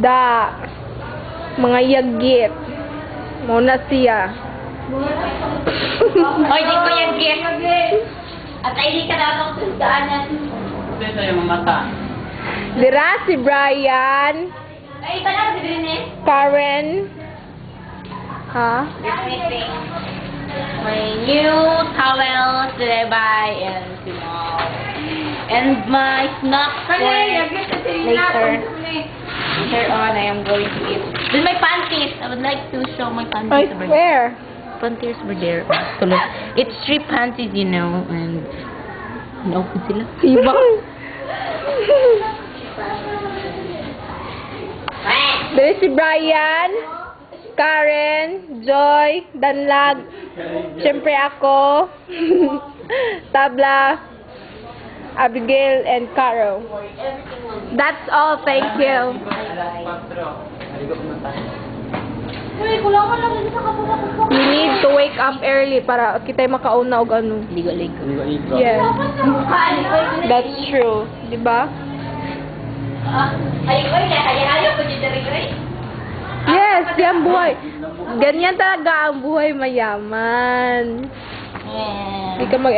Da. Mga yagit. Muna siya. Hoy, di ko yagit. At ay di ka dapat sundaanan. Ito yung mata. Dira si Brian. Ay, iba na si Brine. Karen. Ha? My new towels that I buy and and my snacks for later. Later on, I am going to eat. Then my panties. I would like to show my panties. Right over where? Panties were there. Tulog. It's 3 panties, you know, and open sila. Iba. Dere si Brian, Karen, Joy, Danlag, syempre ako, Tabla, Abigail, and Caro. That's all. Thank you. We need to wake up early para kita makauna og ano. Ligo-ligo. Yes. That's true. Diba? Yes, yan buhay. Ganyan talaga ang buhay mayaman. Hindi ka mag